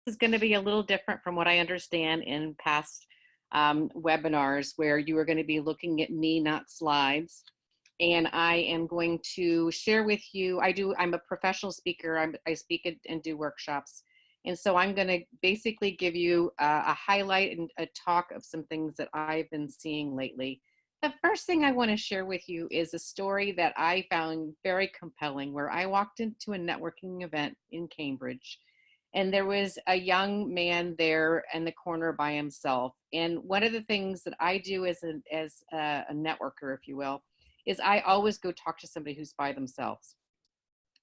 is going to be a little different from what I understand in past webinars, where you are going to be looking at me, not slides. And I am going to share with you, I'm a professional speaker. I speak and do workshops. And so I'm going to basically give you a highlight and a talk of some things that I've been seeing lately. The first thing I want to share with you is a story that I found very compelling, where I walked into a networking event in Cambridge, and there was a young man there in the corner by himself. And one of the things that I do as a networker, if you will, is I always go talk to somebody who's by themselves.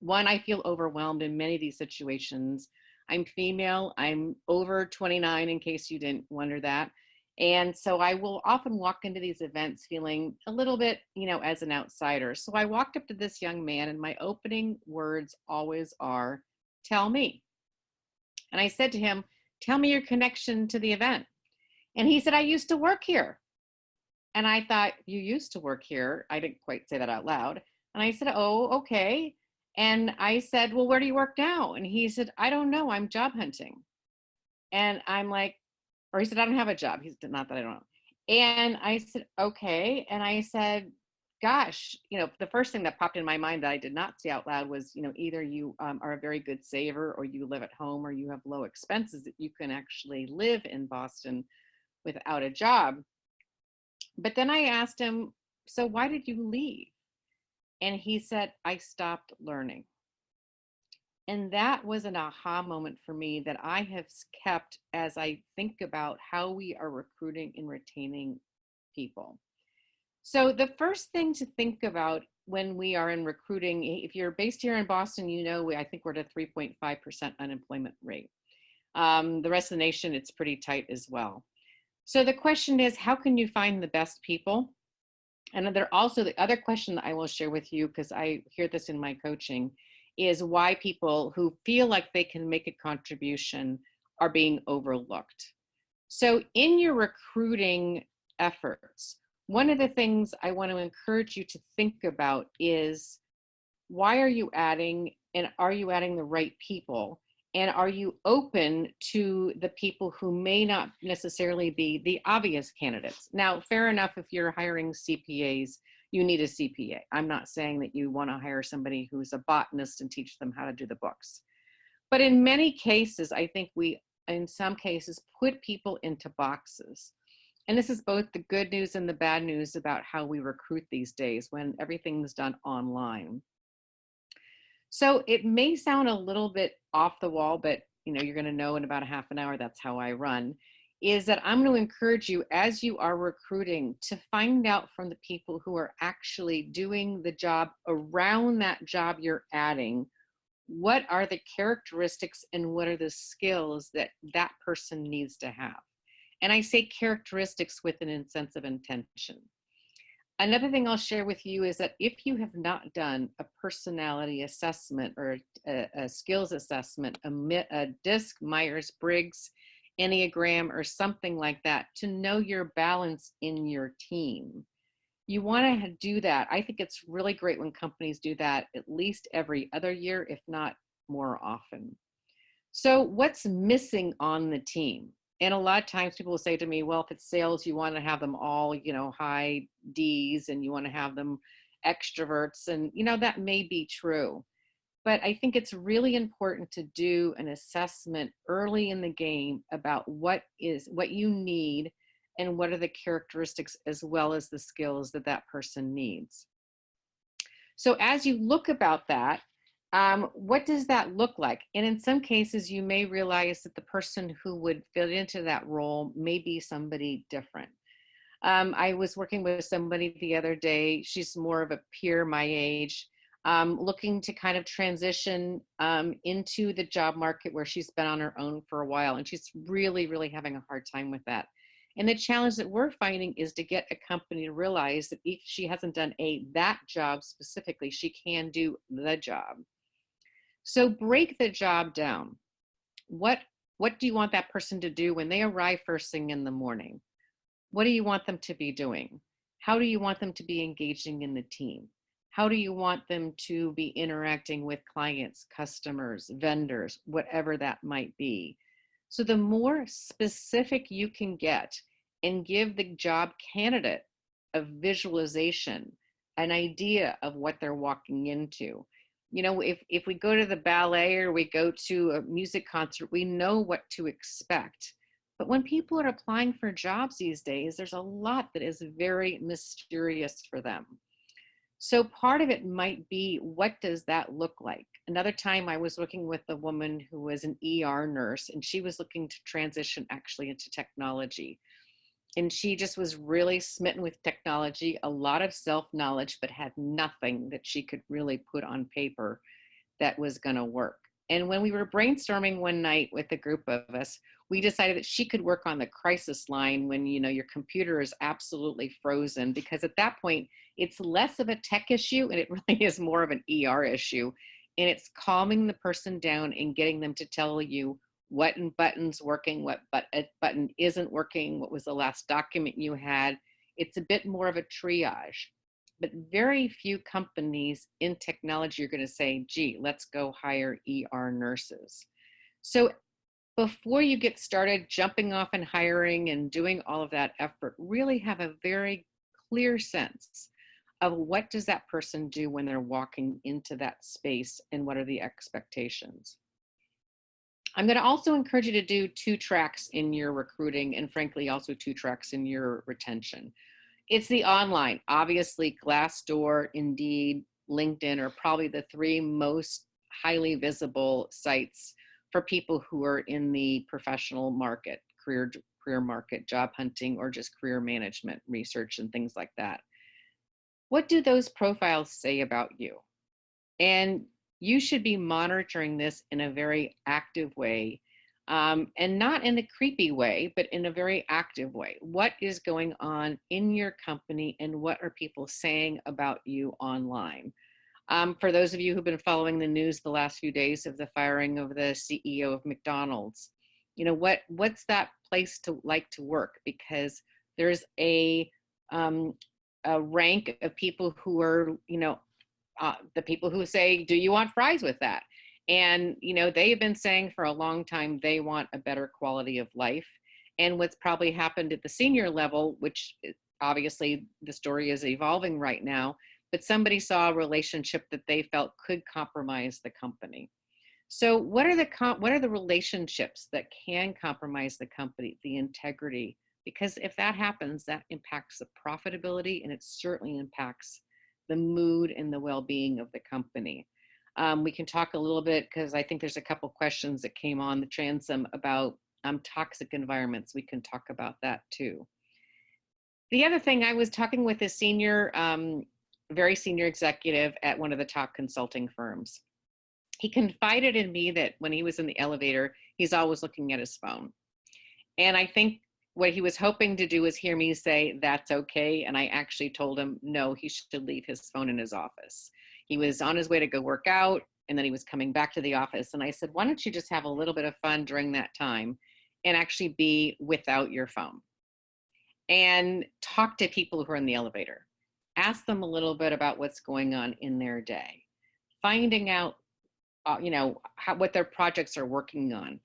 One, I feel overwhelmed in many of these situations. I'm female, I'm over 29, in case you didn't wonder that. And so I will often walk into these events feeling a little bit, as an outsider. So I walked up to this young man, and my opening words always are, "Tell me." And I said to him, "Tell me your connection to the event." And he said, "I used to work here." And I thought, "You used to work here?" I didn't quite say that out loud. And I said, "Oh, okay." And I said, "Well, where do you work now?" And he said, "I don't know. I'm job hunting." And I'm like, or he said, "I don't have a job." He's not that I don't know. And I said, "Okay." And I said, "Gosh, the first thing that popped in my mind that I did not say out loud was, either you are a very good saver, or you live at home, or you have low expenses that you can actually live in Boston without a job." But then I asked him, "So why did you leave?" And he said, "I stopped learning." And that was an aha moment for me that I have kept as I think about how we are recruiting and retaining people. So the first thing to think about when we are in recruiting, if you're based here in Boston, I think we're at a 3.5% unemployment rate. The rest of the nation, it's pretty tight as well. So the question is, how can you find the best people? And the other question that I will share with you, because I hear this in my coaching, is why people who feel like they can make a contribution are being overlooked. So in your recruiting efforts, one of the things I want to encourage you to think about is, why are you adding, and are you adding the right people? And are you open to the people who may not necessarily be the obvious candidates? Now, fair enough, if you're hiring CPAs, you need a CPA. I'm not saying that you want to hire somebody who's a botanist and teach them how to do the books. But in many cases, I think we, in some cases, put people into boxes. And this is both the good news and the bad news about how we recruit these days when everything's done online. So it may sound a little bit off the wall, but you're going to know in about a half an hour. That's how I run. Is that I'm going to encourage you, as you are recruiting, to find out from the people who are actually doing the job around that job you're adding, what are the characteristics and what are the skills that that person needs to have. And I say characteristics with an sense of intention. Another thing I'll share with you is that if you have not done a personality assessment or a skills assessment, a DISC, Myers-Briggs, Enneagram, or something like that, to know your balance in your team, you want to do that. I think it's really great when companies do that at least every other year, if not more often. So what's missing on the team? And a lot of times people will say to me, well, if it's sales, you want to have them all, high D's, and you want to have them extroverts. And, that may be true. But I think it's really important to do an assessment early in the game about what you need and what are the characteristics as well as the skills that that person needs. So as you look about that, what does that look like? And in some cases, you may realize that the person who would fit into that role may be somebody different. I was working with somebody the other day. She's more of a peer my age, looking to kind of transition into the job market where she's been on her own for a while. And she's really, really having a hard time with that. And the challenge that we're finding is to get a company to realize that if she hasn't done that job specifically, she can do the job. So break the job down. What do you want that person to do when they arrive first thing in the morning? What do you want them to be doing? How do you want them to be engaging in the team? How do you want them to be interacting with clients, customers, vendors, whatever that might be? So the more specific you can get and give the job candidate a visualization, an idea of what they're walking into. You know, if we go to the ballet or we go to a music concert, we know what to expect. But when people are applying for jobs these days, there's a lot that is very mysterious for them. So part of it might be, what does that look like? Another time I was working with a woman who was an ER nurse, and she was looking to transition actually into technology. And she just was really smitten with technology, a lot of self-knowledge, but had nothing that she could really put on paper that was going to work. And when we were brainstorming one night with a group of us, we decided that she could work on the crisis line when, you know, your computer is absolutely frozen, because at that point it's less of a tech issue and it really is more of an ER issue. And it's calming the person down and getting them to tell you what button's working, what button isn't working, what was the last document you had. It's a bit more of a triage. But very few companies in technology are going to say, gee, let's go hire ER nurses. So before you get started jumping off and hiring and doing all of that effort, really have a very clear sense of what does that person do when they're walking into that space and what are the expectations. I'm going to also encourage you to do 2 tracks in your recruiting, and frankly also 2 tracks in your retention. It's the online. Obviously, Glassdoor, Indeed, LinkedIn are probably the 3 most highly visible sites for people who are in the professional market, career market, job hunting, or just career management research and things like that. What do those profiles say about you? And you should be monitoring this in a very active way. And not in a creepy way, but in a very active way. What is going on in your company and what are people saying about you online? For those of you who've been following the news the last few days of the firing of the CEO of McDonald's, you know, what's that place to like to work? Because there's a rank of people who are, you know, the people who say, do you want fries with that? And, you know, they have been saying for a long time, they want a better quality of life. And what's probably happened at the senior level, which obviously the story is evolving right now, but somebody saw a relationship that they felt could compromise the company. So what are the relationships that can compromise the company, the integrity? Because if that happens, that impacts the profitability and it certainly impacts the mood and the well-being of the company. We can talk a little bit, because I think there's a couple questions that came on the transom about toxic environments. We can talk about that too. The other thing, I was talking with a senior, very senior executive at one of the top consulting firms. He confided in me that when he was in the elevator, he's always looking at his phone. And I think what he was hoping to do is hear me say, that's okay. And I actually told him, no, he should leave his phone in his office. He was on his way to go work out, and then he was coming back to the office. And I said, why don't you just have a little bit of fun during that time and actually be without your phone and talk to people who are in the elevator. Ask them a little bit about what's going on in their day, finding out, you know, what their projects are working on.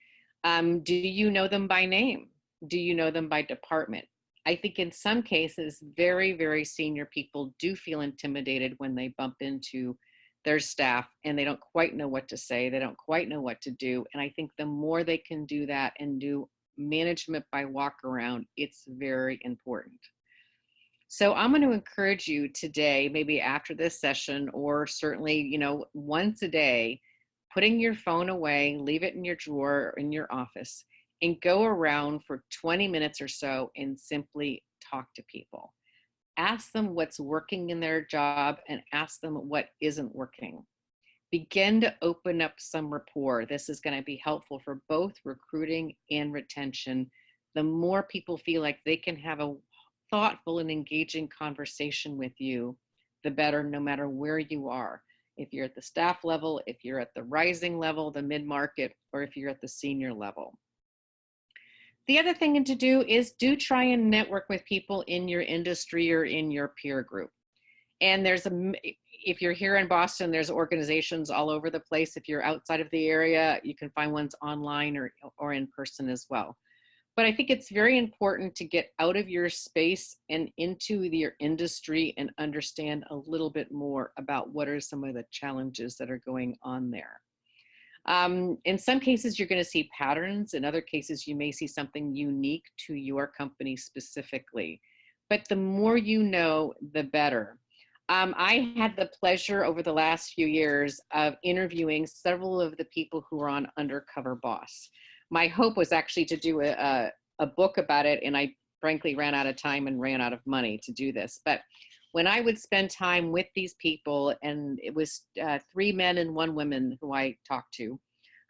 Do you know them by name? Do you know them by department? I think in some cases, very, very senior people do feel intimidated when they bump into their staff and they don't quite know what to say. They don't quite know what to do. And I think the more they can do that and do management by walk around, it's very important. So I'm going to encourage you today, maybe after this session, or certainly, you know, once a day, putting your phone away, leave it in your drawer or in your office, and go around for 20 minutes or so and simply talk to people. Ask them what's working in their job and ask them what isn't working. Begin to open up some rapport. This is going to be helpful for both recruiting and retention. The more people feel like they can have a thoughtful and engaging conversation with you, the better, no matter where you are. If you're at the staff level, if you're at the rising level, the mid-market, or if you're at the senior level. The other thing to do is try and network with people in your industry or in your peer group. And there's if you're here in Boston, there's organizations all over the place. If you're outside of the area, you can find ones online or in person as well. But I think it's very important to get out of your space and into your industry and understand a little bit more about what are some of the challenges that are going on there. In some cases, you're going to see patterns. In other cases, you may see something unique to your company specifically. But the more you know, the better. I had the pleasure over the last few years of interviewing several of the people who were on Undercover Boss. My hope was actually to do a book about it, and I frankly ran out of time and ran out of money to do this. But when I would spend time with these people, and it was 3 men and 1 woman who I talked to,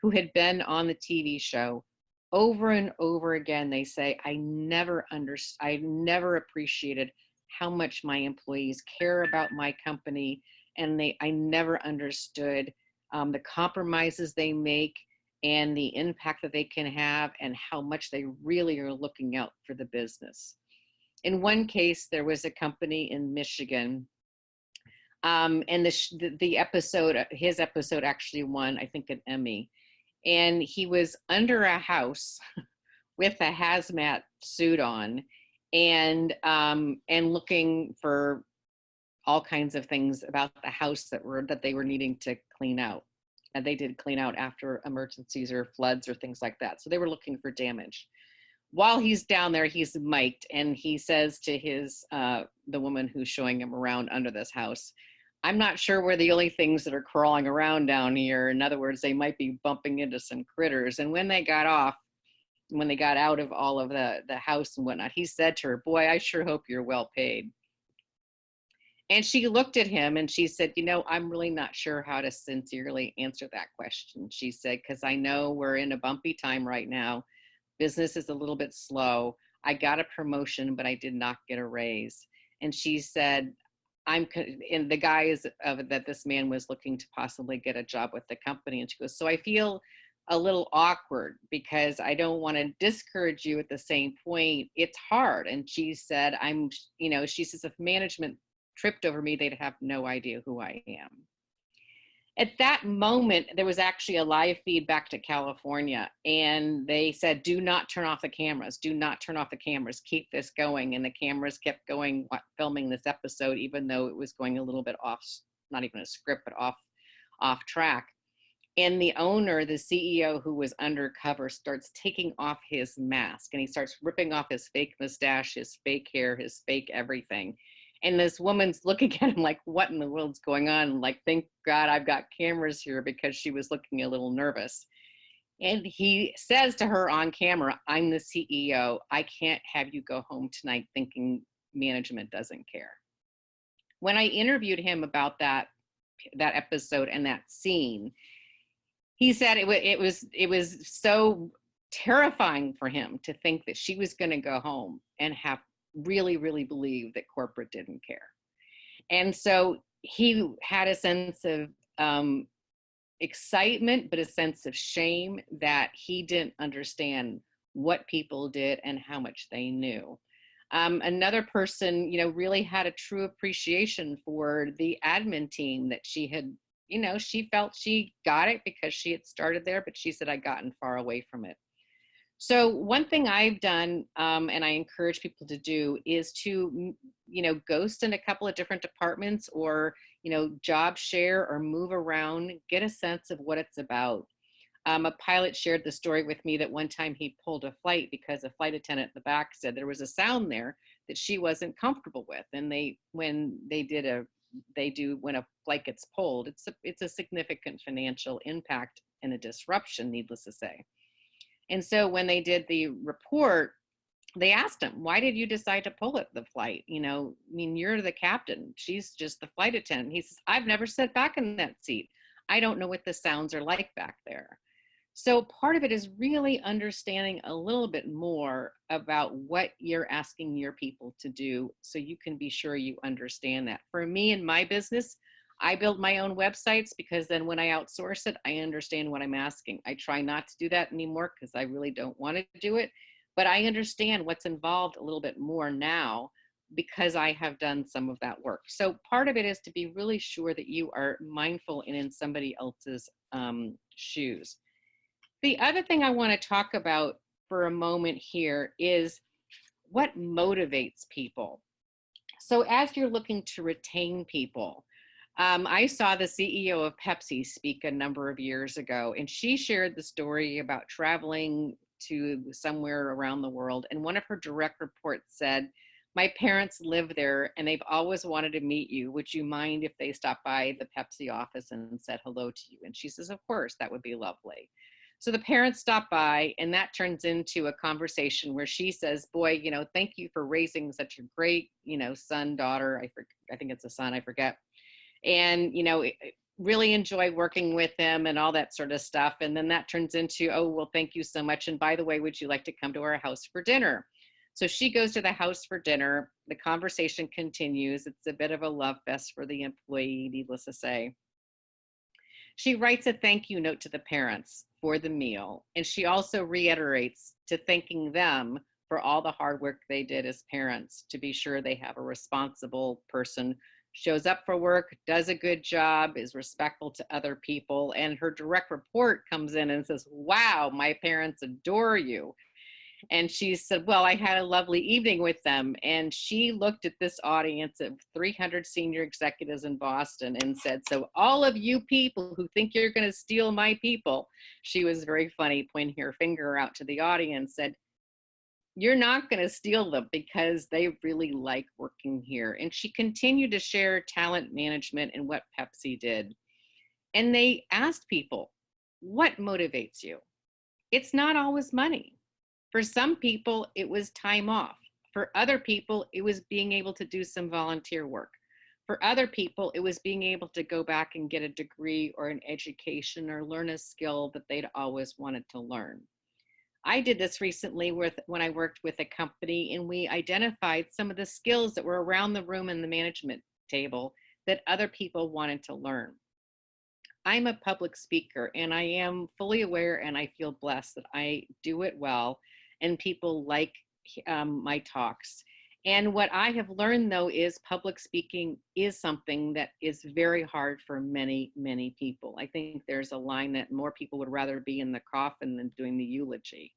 who had been on the TV show, over and over again, they say, I never appreciated how much my employees care about my company, and I never understood the compromises they make and the impact that they can have and how much they really are looking out for the business. In one case, there was a company in Michigan, and his episode actually won, I think, an Emmy. And he was under a house with a hazmat suit on, and looking for all kinds of things about the house that they were needing to clean out. And they did clean out after emergencies or floods or things like that. So they were looking for damage. While he's down there, he's mic'd, and he says to the woman who's showing him around under this house, I'm not sure we're the only things that are crawling around down here. In other words, they might be bumping into some critters. And when they got out of all of the house and whatnot, he said to her, boy, I sure hope you're well paid. And she looked at him and she said, I'm really not sure how to sincerely answer that question. She said, because I know we're in a bumpy time right now. Business is a little bit slow. I got a promotion, but I did not get a raise. And she said, and the guy is that this man was looking to possibly get a job with the company. And she goes, so I feel a little awkward because I don't want to discourage you. At the same point, it's hard. And she said, she says, if management tripped over me, they'd have no idea who I am. At that moment, there was actually a live feed back to California, and they said, do not turn off the cameras. Do not turn off the cameras. Keep this going. And the cameras kept going, filming this episode, even though it was going a little bit off, not even a script, but off track. And the owner, the CEO who was undercover, starts taking off his mask, and he starts ripping off his fake mustache, his fake hair, his fake everything. And this woman's looking at him like, what in the world's going on? Like, thank God I've got cameras here, because she was looking a little nervous. And he says to her on camera, I'm the CEO. I can't have you go home tonight thinking management doesn't care. When I interviewed him about that episode and that scene, he said it was so terrifying for him to think that she was going to go home and have really, really believe that corporate didn't care. And so he had a sense of excitement, but a sense of shame that he didn't understand what people did and how much they knew. Another person, really had a true appreciation for the admin team that she had, she felt she got it because she had started there, but she said, I'd gotten far away from it. So one thing I've done, and I encourage people to do, is to, ghost in a couple of different departments, or, job share or move around, get a sense of what it's about. A pilot shared the story with me that one time he pulled a flight because a flight attendant in the back said there was a sound there that she wasn't comfortable with. And when a flight gets pulled, it's a significant financial impact and a disruption, needless to say. And so when they did the report, they asked him, why did you decide to pull the flight? You're the captain. She's just the flight attendant. He says, I've never sat back in that seat. I don't know what the sounds are like back there. So part of it is really understanding a little bit more about what you're asking your people to do, so you can be sure you understand that. For me in my business, I build my own websites, because then when I outsource it, I understand what I'm asking. I try not to do that anymore because I really don't want to do it, but I understand what's involved a little bit more now because I have done some of that work. So part of it is to be really sure that you are mindful and in somebody else's shoes. The other thing I want to talk about for a moment here is what motivates people. So as you're looking to retain people, I saw the CEO of Pepsi speak a number of years ago, and she shared the story about traveling to somewhere around the world. And one of her direct reports said, "My parents live there and they've always wanted to meet you. Would you mind if they stopped by the Pepsi office and said hello to you?" And she says, "Of course, that would be lovely." So the parents stop by, and that turns into a conversation where she says, "Boy, thank you for raising such a great, son, daughter." I think it's a son, I forget. And, really enjoy working with him and all that sort of stuff. And then that turns into, "Oh, well, thank you so much. And by the way, would you like to come to our house for dinner?" So she goes to the house for dinner. The conversation continues. It's a bit of a love fest for the employee, needless to say. She writes a thank you note to the parents for the meal. And she also reiterates to thanking them for all the hard work they did as parents to be sure they have a responsible person, shows up for work, does a good job, is respectful to other people. And her direct report comes in and says, "Wow, my parents adore you." And she said, "Well, I had a lovely evening with them." And she looked at this audience of 300 senior executives in Boston and said, "So all of you people who think you're going to steal my people," she was very funny, pointing her finger out to the audience, said, "You're not going to steal them because they really like working here." And she continued to share talent management and what Pepsi did. And they asked people, "What motivates you?" It's not always money. For some people, it was time off. For other people, it was being able to do some volunteer work. For other people, it was being able to go back and get a degree or an education or learn a skill that they'd always wanted to learn. I did this recently when I worked with a company, and we identified some of the skills that were around the room and the management table that other people wanted to learn. I'm a public speaker, and I am fully aware and I feel blessed that I do it well and people like my talks. And what I have learned, though, is public speaking is something that is very hard for many, many people. I think there's a line that more people would rather be in the coffin than doing the eulogy.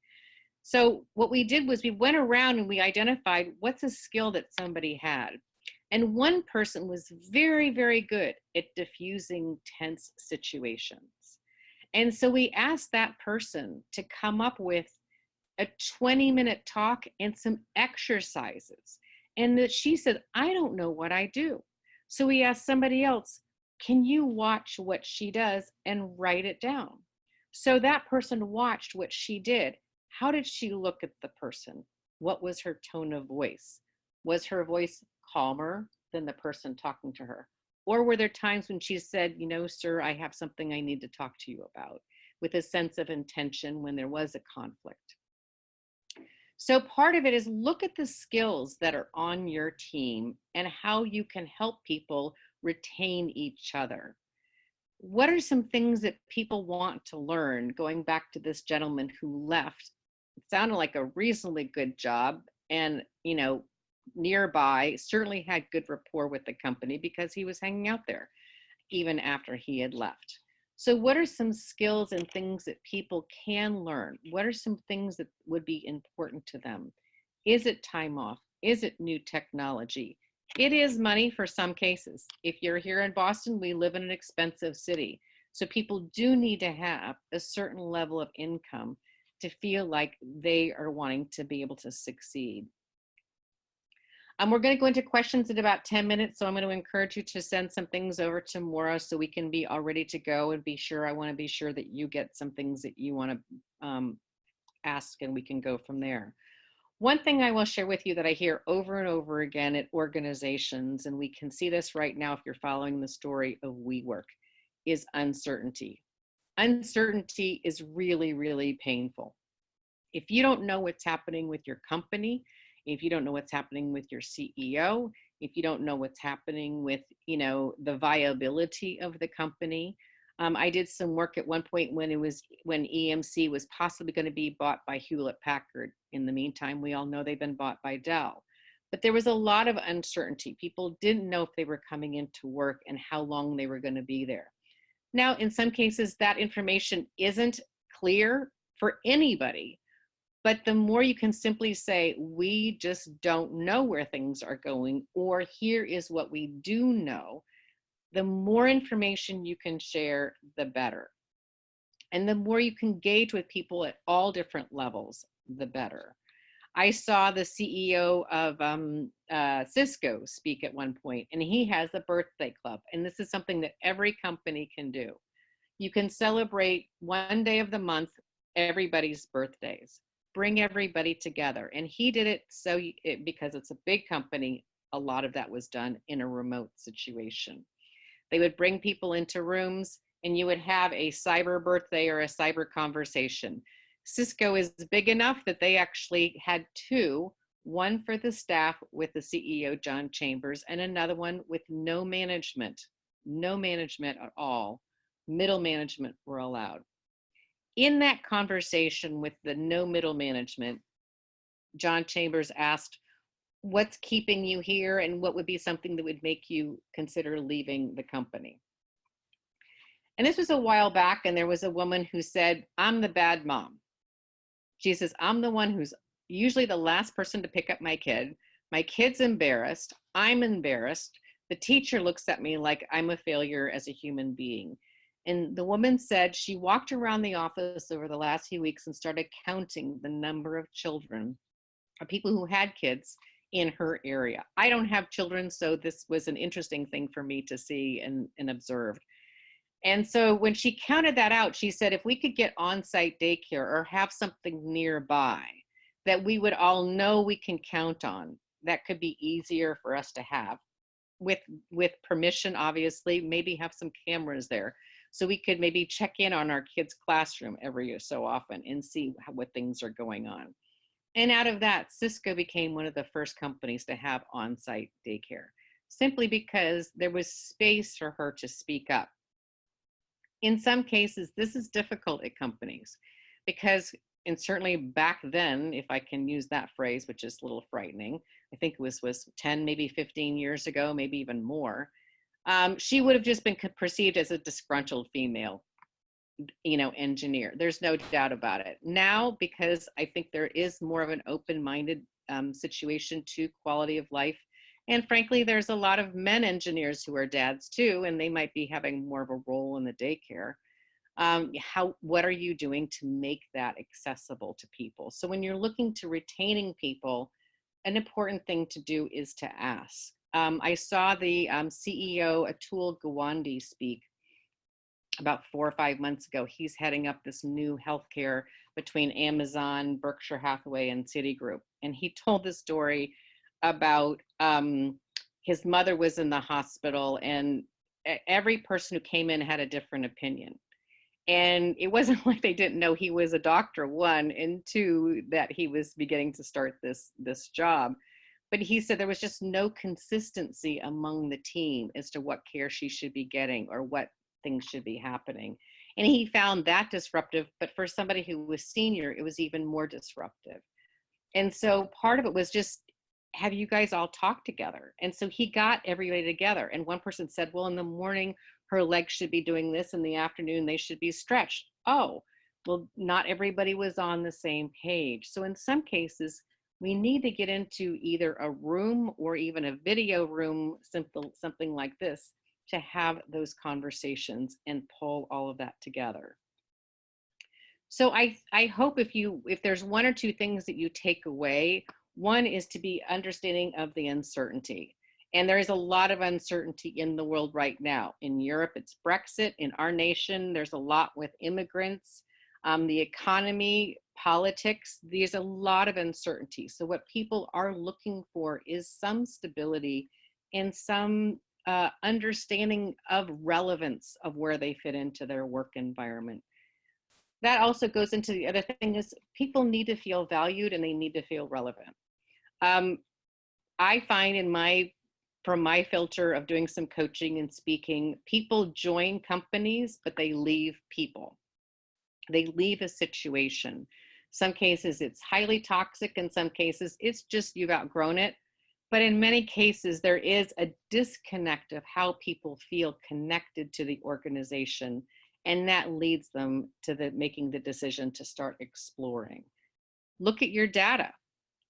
So what we did was we went around and we identified what's a skill that somebody had. And one person was very, very good at diffusing tense situations. And so we asked that person to come up with a 20-minute talk and some exercises. And that she said, "I don't know what I do." So we asked somebody else, "Can you watch what she does and write it down?" So that person watched what she did. How did she look at the person? What was her tone of voice? Was her voice calmer than the person talking to her? Or were there times when she said, "Sir, I have something I need to talk to you about," with a sense of intention when there was a conflict? So part of it is look at the skills that are on your team and how you can help people retain each other. What are some things that people want to learn? Going back to this gentleman who left, it sounded like a reasonably good job, and nearby certainly had good rapport with the company because he was hanging out there even after he had left. So what are some skills and things that people can learn? What are some things that would be important to them? Is it time off? Is it new technology? It is money for some cases. If you're here in Boston, we live in an expensive city. So people do need to have a certain level of income to feel like they are wanting to be able to succeed. We're going to go into questions in about 10 minutes, so I'm going to encourage you to send some things over to Maura so we can be all ready to go and I want to be sure that you get some things that you want to ask, and we can go from there. One thing I will share with you that I hear over and over again at organizations, and we can see this right now if you're following the story of WeWork, is uncertainty. Uncertainty is really, really painful. If you don't know what's happening with your company, if you don't know what's happening with your CEO, if you don't know what's happening with, the viability of the company. I did some work at one point when EMC was possibly going to be bought by Hewlett Packard. In the meantime, we all know they've been bought by Dell. but there was a lot of uncertainty. People didn't know if they were coming into work and how long they were going to be there. Now, in some cases, that information isn't clear for anybody, but the more you can simply say, we just don't know where things are going, or here is what we do know, the more information you can share, the better. And the more you can engage with people at all different levels, the better. I saw the CEO of Cisco speak at one point, and he has a birthday club. And this is something that every company can do. You can celebrate one day of the month, everybody's birthdays. Bring everybody together. And he did it because it's a big company, a lot of that was done in a remote situation. They would bring people into rooms and you would have a cyber birthday or a cyber conversation. Cisco is big enough that they actually had two, one for the staff with the CEO, John Chambers, and another one with no management at all. Middle management were allowed. In that conversation with the no middle management, John Chambers asked, what's keeping you here and what would be something that would make you consider leaving the company? And this was a while back, and there was a woman who said, I'm the bad mom. She says, I'm the one who's usually the last person to pick up my kid. My kid's embarrassed. I'm embarrassed. The teacher looks at me like I'm a failure as a human being. And the woman said she walked around the office over the last few weeks and started counting the number of children, or people who had kids in her area. I don't have children, so this was an interesting thing for me to see and observe. And so when she counted that out, she said, if we could get on-site daycare or have something nearby that we would all know we can count on, that could be easier for us to have. With permission, obviously, maybe have some cameras there. So we could maybe check in on our kids' classroom every so often and see what things are going on. And out of that, Cisco became one of the first companies to have on-site daycare, simply because there was space for her to speak up. In some cases, this is difficult at companies because, and certainly back then, if I can use that phrase, which is a little frightening, I think it was 10, maybe 15 years ago, maybe even more, she would have just been perceived as a disgruntled female, engineer. There's no doubt about it. Now, because I think there is more of an open-minded situation to quality of life, and frankly, there's a lot of men engineers who are dads too, and they might be having more of a role in the daycare. What are you doing to make that accessible to people? So when you're looking to retaining people, an important thing to do is to ask. I saw the CEO, Atul Gawande, speak about 4 or 5 months ago. He's heading up this new healthcare between Amazon, Berkshire Hathaway, and Citigroup. And he told the story about his mother was in the hospital, and every person who came in had a different opinion. And it wasn't like they didn't know he was a doctor, one, and two, that he was beginning to start this job. But he said there was just no consistency among the team as to what care she should be getting or what things should be happening. And he found that disruptive, but for somebody who was senior, it was even more disruptive. And so part of it was just, have you guys all talked together? And so he got everybody together. And one person said, well, in the morning, her legs should be doing this. In the afternoon, they should be stretched. Oh, well, not everybody was on the same page. So in some cases, we need to get into either a room or even a video room, something like this, to have those conversations and pull all of that together. So I hope if there's one or two things that you take away, one is to be understanding of the uncertainty. And there is a lot of uncertainty in the world right now. In Europe, it's Brexit. In our nation, there's a lot with immigrants, the economy, politics. There's a lot of uncertainty. So what people are looking for is some stability and some understanding of relevance of where they fit into their work environment. That also goes into the other thing is people need to feel valued and they need to feel relevant. I find from my filter of doing some coaching and speaking, people join companies, but they leave people. They leave a situation. Some cases it's highly toxic. In some cases, it's just you've outgrown it. But in many cases, there is a disconnect of how people feel connected to the organization, and that leads them to making the decision to start exploring. Look at your data.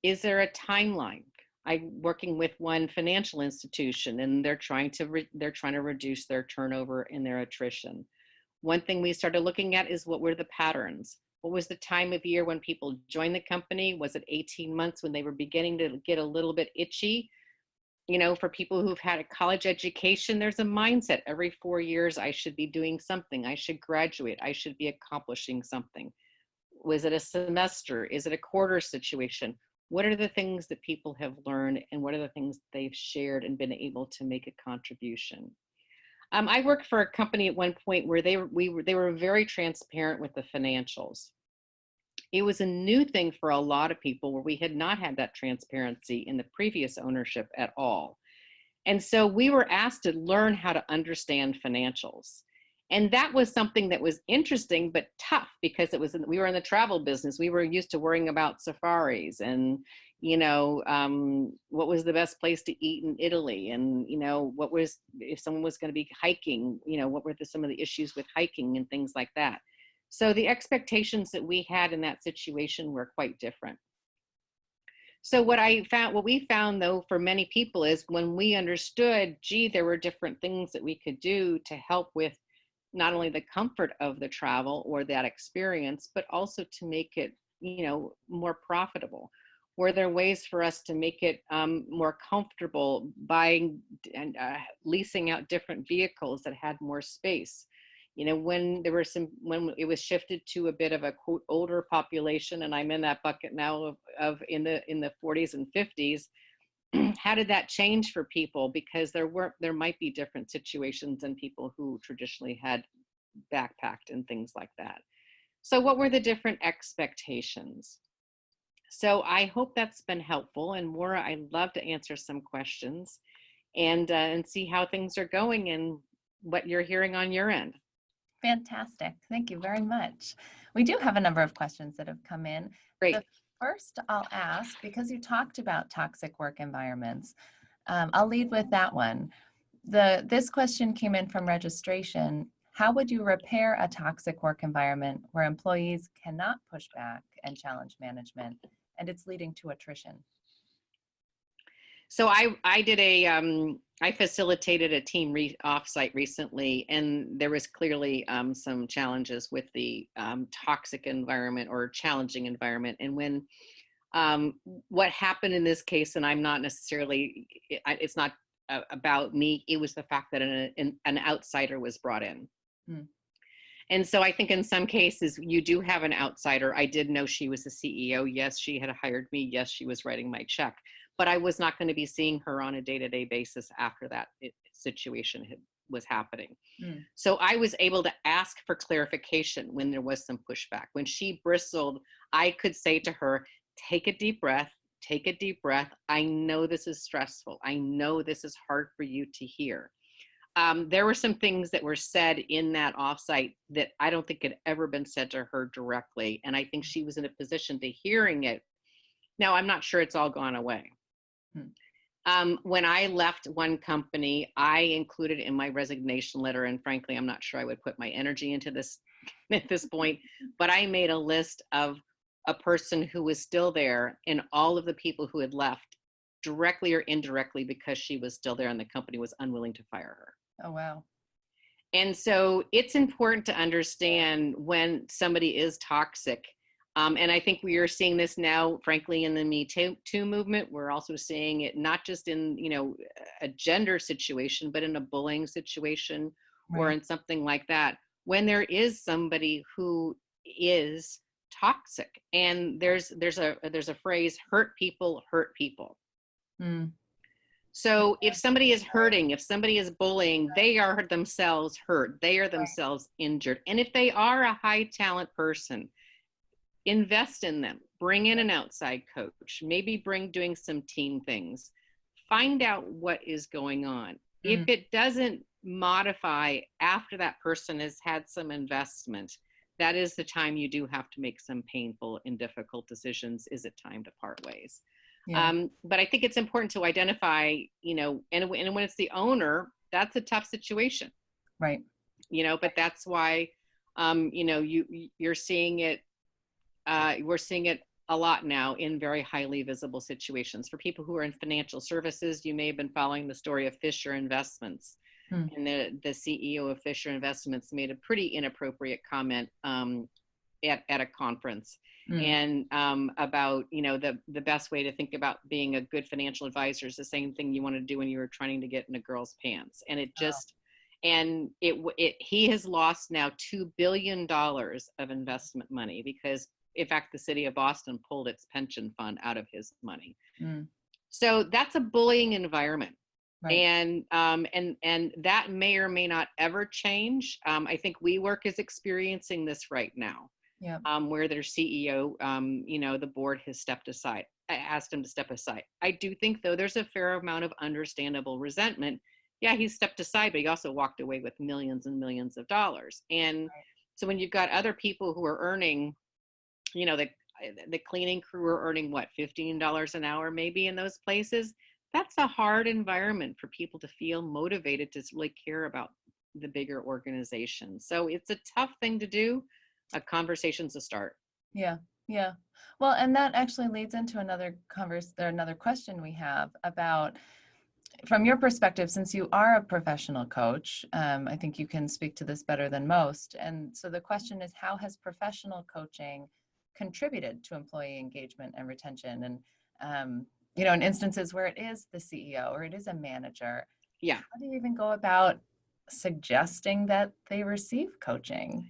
Is there a timeline? I'm working with one financial institution, and they're trying to reduce their turnover and their attrition. One thing we started looking at is, what were the patterns? What was the time of year when people joined the company? Was it 18 months when they were beginning to get a little bit itchy? You know, for people who've had a college education, there's a mindset. Every 4 years, I should be doing something. I should graduate. I should be accomplishing something. Was it a semester? Is it a quarter situation? What are the things that people have learned, and what are the things they've shared and been able to make a contribution? I worked for a company at one point where they were very transparent with the financials. It was a new thing for a lot of people where we had not had that transparency in the previous ownership at all. And so we were asked to learn how to understand financials. And that was something that was interesting but tough, because we were in the travel business. We were used to worrying about safaris and, you know, what was the best place to eat in Italy, and, you know, what was, if someone was going to be hiking, you know, what were some of the issues with hiking and things like that. So the expectations that we had in that situation were quite different. So what we found though, for many people, is when we understood, gee, there were different things that we could do to help with not only the comfort of the travel or that experience, but also to make it, you know, more profitable. Were there ways for us to make it more comfortable, buying and leasing out different vehicles that had more space? You know, when it was shifted to a bit of a quote older population, and I'm in that bucket now of in the 40s and 50s, how did that change for people? Because there might be different situations than people who traditionally had backpacked and things like that. So what were the different expectations? So I hope that's been helpful. And Maura, I'd love to answer some questions and see how things are going and what you're hearing on your end. Fantastic. Thank you very much. We do have a number of questions that have come in. Great. The first I'll ask, because you talked about toxic work environments, I'll lead with that one. This question came in from registration. How would you repair a toxic work environment where employees cannot push back and challenge management, and it's leading to attrition? So I facilitated a team offsite recently, and there was clearly some challenges with the toxic environment or challenging environment. And when what happened in this case, and I'm not necessarily, it's not about me, it was the fact that an outsider was brought in. Hmm. And so I think in some cases you do have an outsider. I did know she was the CEO. Yes, she had hired me. Yes, she was writing my check. But I was not going to be seeing her on a day-to-day basis after that situation was happening. Mm. So I was able to ask for clarification when there was some pushback. When she bristled, I could say to her, take a deep breath, take a deep breath. I know this is stressful. I know this is hard for you to hear. There were some things that were said in that offsite that I don't think had ever been said to her directly. And I think she was in a position to hearing it. Now, I'm not sure it's all gone away. When I left one company, I included in my resignation letter, and frankly, I'm not sure I would put my energy into this at this point, but I made a list of a person who was still there and all of the people who had left, directly or indirectly, because she was still there and the company was unwilling to fire her. Oh, wow. And so it's important to understand when somebody is toxic. And I think we are seeing this now, frankly, in the Me Too movement. We're also seeing it not just in, you know, a gender situation, but in a bullying situation, right, or in something like that. When there is somebody who is toxic, and there's a phrase, hurt people hurt people. Mm. So if somebody is hurting, if somebody is bullying, they are themselves hurt. They are themselves injured. And if they are a high talent person, invest in them, bring in an outside coach, maybe doing some team things, find out what is going on. If it doesn't modify after that person has had some investment, that is the time you do have to make some painful and difficult decisions. Is it time to part ways? Yeah. But I think it's important to identify, and when it's the owner, that's a tough situation, Right. but that's why, you're seeing it, we're seeing it a lot now in very highly visible situations. For people who are in financial services, you may have been following the story of Fisher Investments. Hmm. And the CEO of Fisher Investments made a pretty inappropriate comment at a conference, Mm. and about the best way to think about being a good financial advisor is the same thing you want to do when you're trying to get in a girl's pants. And it just and it he has lost now $2 billion of investment money because, in fact, the city of Boston pulled its pension fund out of his money. Mm. So that's a bullying environment. Right. And that may or may not ever change. I think WeWork is experiencing this right now, Yeah. where their CEO, the board has stepped aside. I asked him to step aside. I do think, though, there's a fair amount of understandable resentment. Yeah, he stepped aside, but he also walked away with millions and millions of dollars. And so when you've got other people who are earning, the cleaning crew are earning what, $15 an hour maybe in those places. That's a hard environment for people to feel motivated to really care about the bigger organization. So it's a tough thing to do. A conversation's a start. Yeah. Yeah. Well, and that actually leads into another question we have about, from your perspective, since you are a professional coach, I think you can speak to this better than most. And so the question is, how has professional coaching contributed to employee engagement and retention? And, in instances where it is the CEO or it is a manager, Yeah. how do you even go about suggesting that they receive coaching?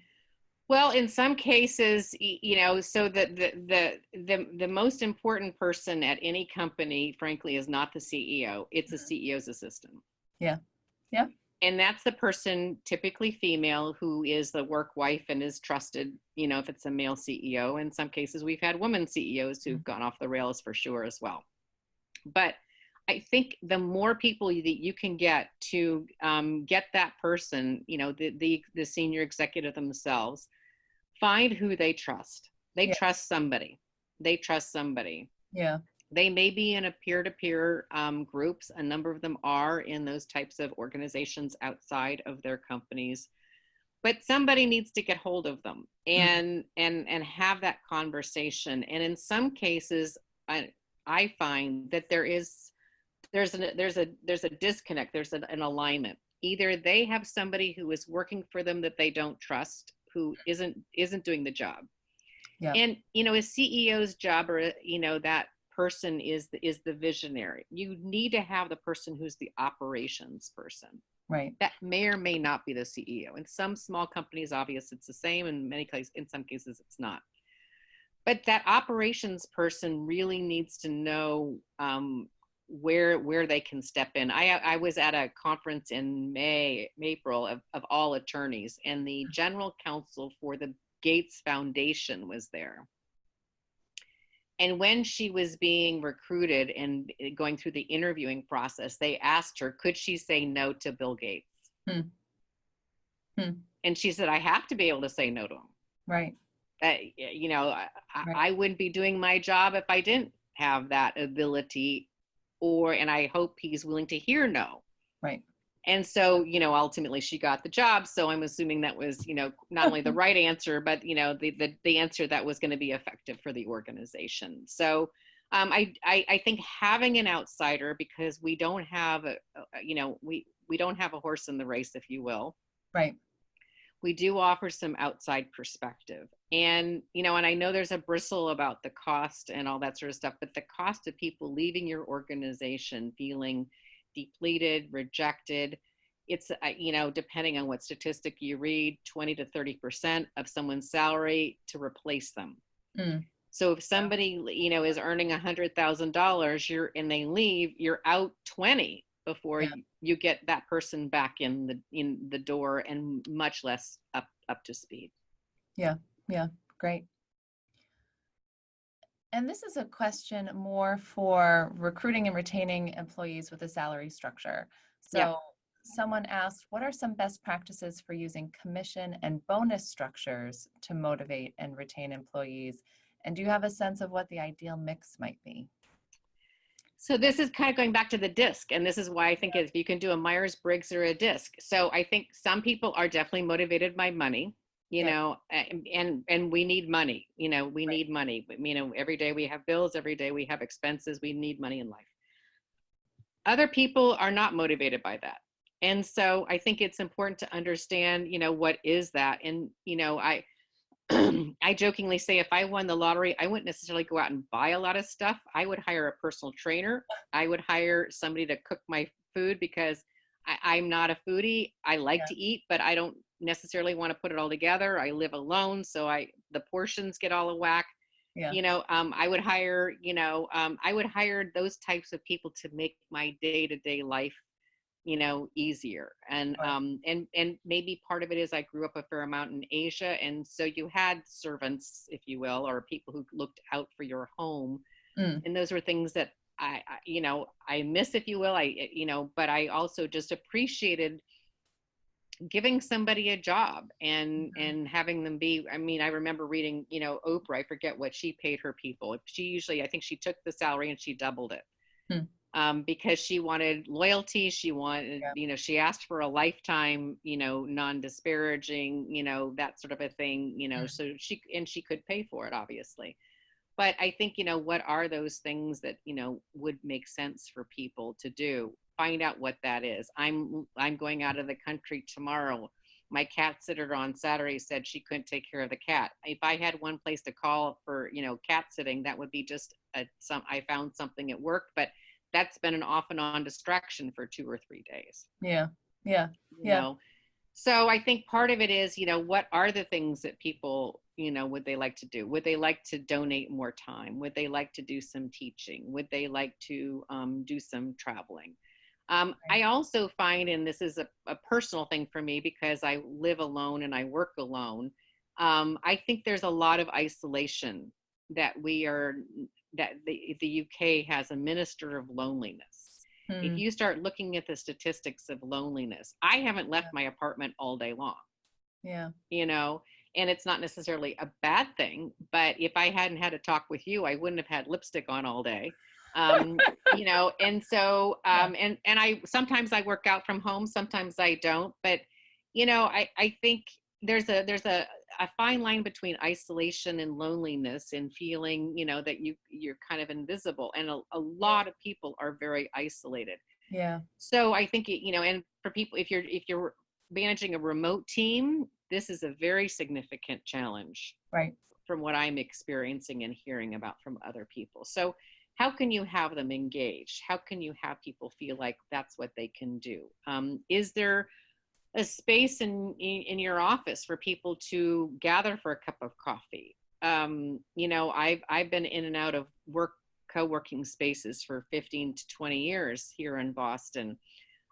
Well, in some cases, so the most important person at any company, frankly, is not the CEO. It's the CEO's assistant. Yeah. Yeah. And that's the person, typically female, who is the work wife and is trusted, if it's a male CEO. In some cases, we've had women CEOs who've gone off the rails for sure as well. But I think the more people that you can get to get that person, the senior executive themselves, find who they trust. They Yeah. trust somebody. They trust somebody. Yeah. They may be in a peer-to-peer groups. A number of them are in those types of organizations outside of their companies. But somebody needs to get hold of them and have that conversation. And in some cases, I find that there's a disconnect. There's an alignment. Either they have somebody who is working for them that they don't trust, who isn't doing the job. Yeah. And a CEO's job, or that person is the visionary. You need to have the person who's the operations person. Right. That may or may not be the CEO. In some small companies, obviously it's the same. In some cases it's not. But that operations person really needs to know where they can step in. I was at a conference in April of all attorneys, and the general counsel for the Gates Foundation was there. And when she was being recruited and going through the interviewing process, they asked her, could she say no to Bill Gates? And she said, I have to be able to say no to him. Right. I wouldn't be doing my job if I didn't have that ability, and I hope he's willing to hear no. Right. And so, ultimately she got the job. So I'm assuming that was, not only the right answer, but, the answer that was going to be effective for the organization. So I think having an outsider, because we don't have, we don't have a horse in the race, if you will. Right. We do offer some outside perspective. And, and I know there's a bristle about the cost and all that sort of stuff, but the cost of people leaving your organization feeling depleted, rejected, it's, depending on what statistic you read, 20 to 30% of someone's salary to replace them. So if somebody, is earning $100,000 and they leave, you're out 20 before you get that person back in the door, and much less up to speed. Yeah. Yeah. Great. And this is a question more for recruiting and retaining employees with a salary structure. So someone asked, what are some best practices for using commission and bonus structures to motivate and retain employees? And do you have a sense of what the ideal mix might be? So this is kind of going back to the disc, and this is why I think if you can do a Myers-Briggs or a disc. So I think some people are definitely motivated by money, you Yep. know, and we need money, you know, we Right. need money. You know, every day we have bills, every day we have expenses, we need money in life. Other people are not motivated by that. And so I think it's important to understand, you know, what is that? And, you know, I jokingly say if I won the lottery, I wouldn't necessarily go out and buy a lot of stuff. I would hire a personal trainer. I would hire somebody to cook my food because I'm not a foodie. I like Yeah. to eat, but I don't necessarily want to put it all together. I live alone, so the portions get all a whack. Yeah. You know, I would hire, you know, I would hire those types of people to make my day-to-day life, you know, easier. Right. And maybe part of it is I grew up a fair amount in Asia, and so you had servants, if you will, or people who looked out for your home, Mm. and those were things that you know, I miss, if you will. You know, but I also just appreciated giving somebody a job and having them be. I mean, I remember reading, you know, Oprah. I forget what she paid her people. She usually, I think she took the salary and she doubled it, Mm. because she wanted loyalty. She wanted, Yeah. you know, she asked for a lifetime, you know, non-disparaging, you know, that sort of a thing, you know, Mm. so she could pay for it, obviously. But I think, you know, what are those things that, you know, would make sense for people to do? Find out what that is. I'm going out of the country tomorrow. My cat sitter on Saturday said she couldn't take care of the cat. If I had one place to call for, you know, cat sitting, that would be just I found something at work, but that's been an off and on distraction for 2 or 3 days, Yeah. Yeah. you Yeah. know. So I think part of it is, you know, what are the things that people, you know, would they like to do? Would they like to donate more time? Would they like to do some teaching? Would they like to do some traveling? Right. I also find, and this is a personal thing for me because I live alone and I work alone, I think there's a lot of isolation that the UK has a minister of loneliness. If Mm. you start looking at the statistics of loneliness, I haven't left Yeah. my apartment all day long, Yeah. you know, and it's not necessarily a bad thing, but if I hadn't had a talk with you, I wouldn't have had lipstick on all day. You know, and so Yeah. and I sometimes I work out from home, sometimes I don't, but you know, I think there's a fine line between isolation and loneliness and feeling, you know, that you're kind of invisible, and a Yeah. lot of people are very isolated. Yeah. So I think, you know, and for people, if you're managing a remote team, this is a very significant challenge Right. from what I'm experiencing and hearing about from other people. So how can you have them engaged? How can you have people feel like that's what they can do? Is there a space in your office for people to gather for a cup of coffee? You know, I've been in and out of co-working spaces for 15 to 20 years here in Boston.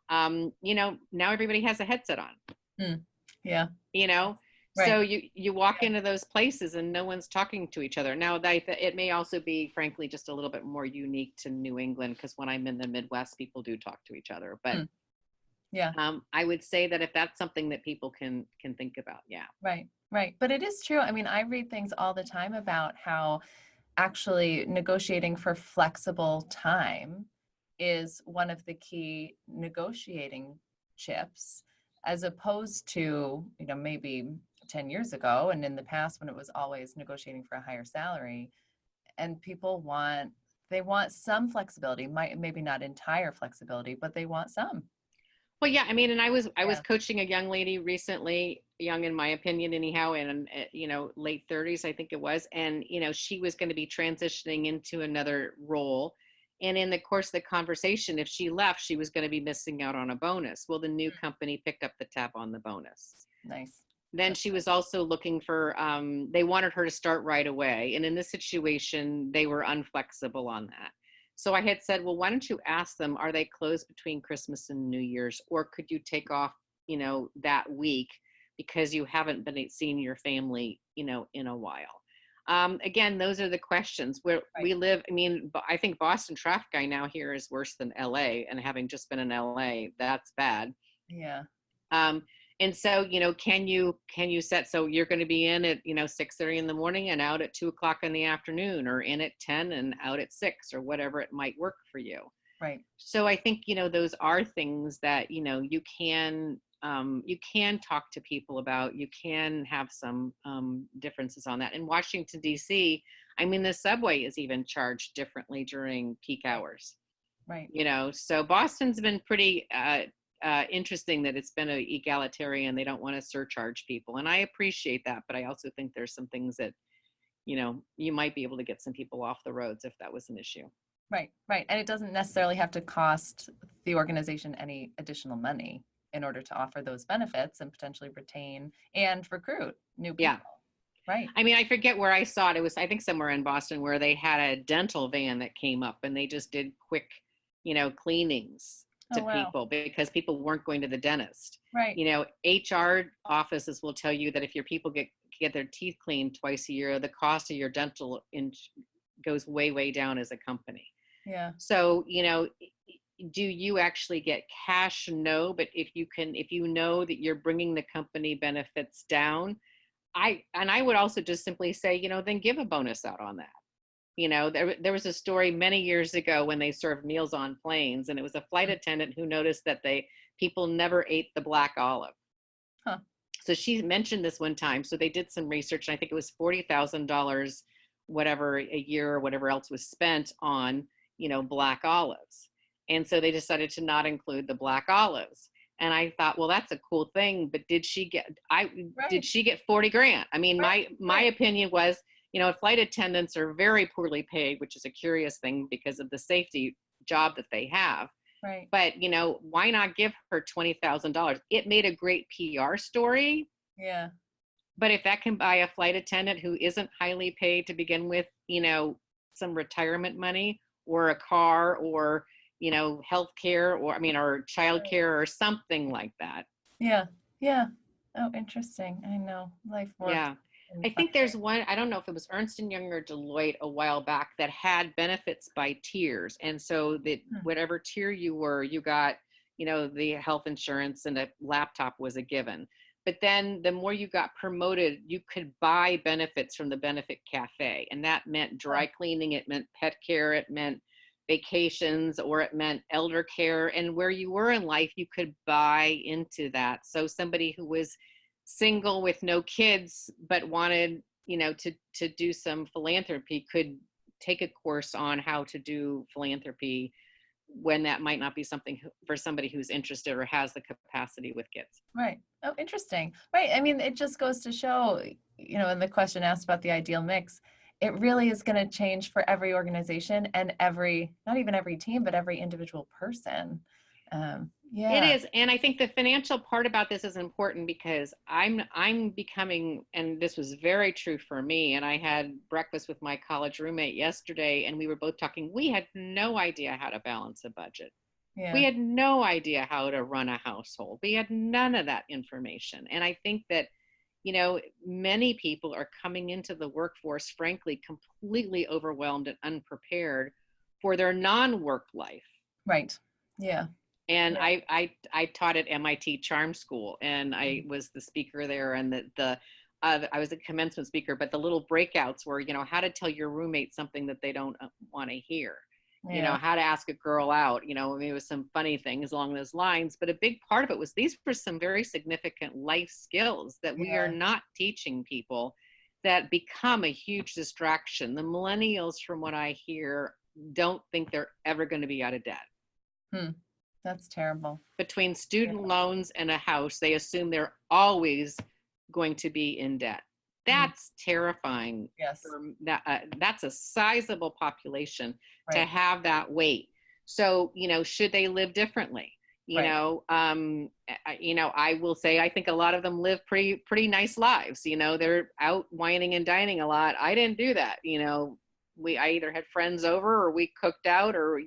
You know, now everybody has a headset on, Mm. Yeah. you know, Right. so you walk into those places and no one's talking to each other. Now that it may also be, frankly, just a little bit more unique to New England, because when I'm in the Midwest, people do talk to each other. But Mm. Yeah. I would say that if that's something that people can think about, yeah. Right. Right. But it is true. I mean, I read things all the time about how actually negotiating for flexible time is one of the key negotiating chips, as opposed to, you know, maybe 10 years ago and in the past when it was always negotiating for a higher salary. And people they want some flexibility, maybe not entire flexibility, but they want some. Well, yeah, I mean, and I was Yeah. coaching a young lady recently, young in my opinion, anyhow, and you know, late 30s, I think it was, and you know, she was going to be transitioning into another role, and in the course of the conversation, if she left, she was going to be missing out on a bonus. Well, the new company picked up the tab on the bonus. Nice. Then That's she good. was also looking for, they wanted her to start right away, and in this situation, they were unflexible on that. So I had said, well, why don't you ask them, are they closed between Christmas and New Year's, or could you take off, you know, that week because you haven't been seeing your family, you know, in a while. Again, those are the questions where Right. we live. I mean, I think Boston traffic I now hear is worse than LA, and having just been in LA, that's bad. Yeah. Um, And so, can you set, so you're going to be in at, 6:30 in the morning and out at 2 o'clock in the afternoon, or in at 10 and out at 6, or whatever it might work for you. Right. So I think, those are things that, you can talk to people about. You can have some differences on that. In Washington, D.C., I mean, the subway is even charged differently during peak hours. Right. So Boston's been pretty interesting that it's been egalitarian. They don't want to surcharge people. And I appreciate that. But I also think there's some things that, you might be able to get some people off the roads if that was an issue. Right. Right. And it doesn't necessarily have to cost the organization any additional money in order to offer those benefits and potentially retain and recruit new people. Yeah. Right. I mean, I forget where I saw it. It was, I think, somewhere in Boston, where they had a dental van that came up and they just did quick, cleanings to people because people weren't going to the dentist. Right. HR offices will tell you that if your people get their teeth cleaned twice a year, the cost of your dental goes way, way down as a company. Yeah. So, do you actually get cash? No, but if you know that you're bringing the company benefits down, I would also just simply say, then give a bonus out on that. There was a story many years ago when they served meals on planes, and it was a flight attendant who noticed that people never ate the black olive. Huh. So she mentioned this one time. So they did some research, and I think it was $40,000, whatever, a year or whatever else was spent on, black olives. And so they decided to not include the black olives. And I thought, well, that's a cool thing, but did she get 40 grand? I mean, my opinion was, flight attendants are very poorly paid, which is a curious thing because of the safety job that they have. Right. But, why not give her $20,000? It made a great PR story. Yeah. But if that can buy a flight attendant who isn't highly paid to begin with, some retirement money or a car or, healthcare or childcare or something like that. Yeah. Yeah. Oh, interesting. I know life works. Yeah. I think there's one, I don't know if it was Ernst & Young or Deloitte a while back, that had benefits by tiers. And so that whatever tier you were, you got, the health insurance and a laptop was a given. But then the more you got promoted, you could buy benefits from the benefit cafe. And that meant dry cleaning, it meant pet care, it meant vacations, or it meant elder care. And where you were in life, you could buy into that. So somebody who was single with no kids but wanted to do some philanthropy could take a course on how to do philanthropy, when that might not be something for somebody who's interested or has the capacity with kids. Right. Oh, interesting. Right. I mean, it just goes to show, in the question asked about the ideal mix, it really is going to change for every organization and not even every team, but every individual person. Yeah. It is. And I think the financial part about this is important because I'm becoming, and this was very true for me, and I had breakfast with my college roommate yesterday, and we were both talking, we had no idea how to balance a budget. Yeah. We had no idea how to run a household. We had none of that information. And I think that, many people are coming into the workforce, frankly, completely overwhelmed and unprepared for their non-work life. Right. Yeah. And yeah. I taught at MIT Charm School, and I was the speaker there, and I was a commencement speaker, but the little breakouts were, how to tell your roommate something that they don't want to hear. Yeah. How to ask a girl out, it was some funny things along those lines, but a big part of it was these were some very significant life skills that we are not teaching people, that become a huge distraction. The millennials, from what I hear, don't think they're ever going to be out of debt. That's terrible. Between student loans and a house, they assume they're always going to be in debt. That's terrifying. Yes. That's a sizable population to have that weight. So, should they live differently? I will say, I think a lot of them live pretty nice lives. They're out wining and dining a lot. I didn't do that. I either had friends over, or we cooked out, or,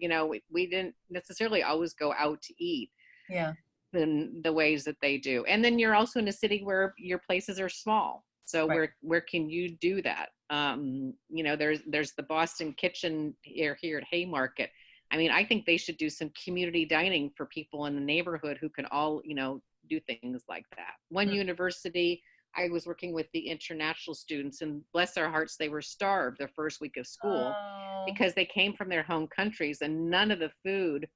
we didn't necessarily always go out to eat. Yeah. In the ways that they do. And then you're also in a city where your places are small. So where can you do that? There's the Boston Kitchen here at Haymarket. I mean, I think they should do some community dining for people in the neighborhood who can all, do things like that. One university, I was working with the international students, and bless their hearts, they were starved the first week of school Oh, because they came from their home countries and none of the food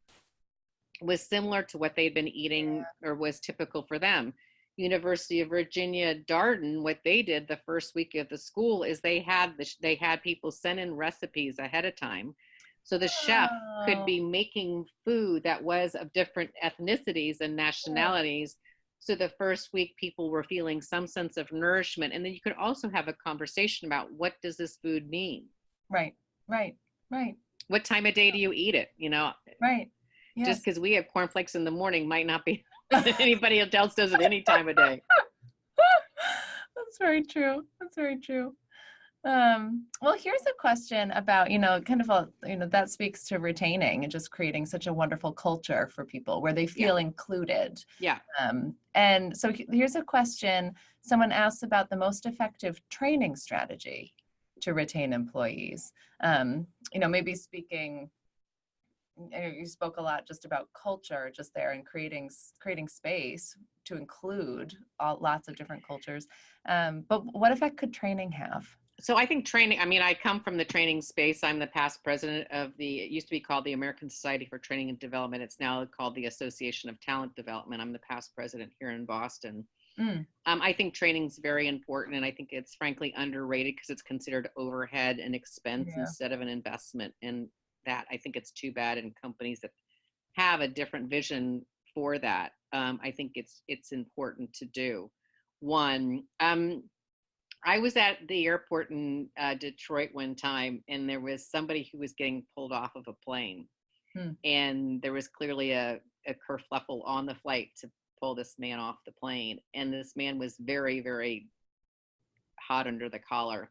was similar to what they'd been eating or was typical for them. University of Virginia Darden, what they did the first week of the school is they had people send in recipes ahead of time, so the chef could oh, be making food that was of different ethnicities and yeah. nationalities. So the first week people were feeling some sense of nourishment, and then you could also have a conversation about what does this food mean? Right, right, right, What time of day do you eat it? right. Just Yes. because we have cornflakes in the morning might not be anybody else does it any time of day. That's very true. That's very true. Well, here's a question about, kind of that speaks to retaining and just creating such a wonderful culture for people where they Yeah. feel included. Yeah. And so here's a question. Someone asks about the most effective training strategy to retain employees. Maybe speaking, you spoke a lot just about culture just there and creating space to include lots of different cultures. But what effect could training have? So I think training, I mean, I come from the training space. I'm the past president of it used to be called the American Society for Training and Development. It's now called the Association of Talent Development. I'm the past president here in Boston. I think training is very important, and I think it's frankly underrated because it's considered overhead and expense Yeah. instead of an investment. And that, I think it's too bad in companies that have a different vision for that. I think it's important to do. One, I was at the airport in Detroit one time, and there was somebody who was getting pulled off of a plane. And there was clearly a kerfluffle on the flight to pull this man off the plane. And this man was very, very hot under the collar.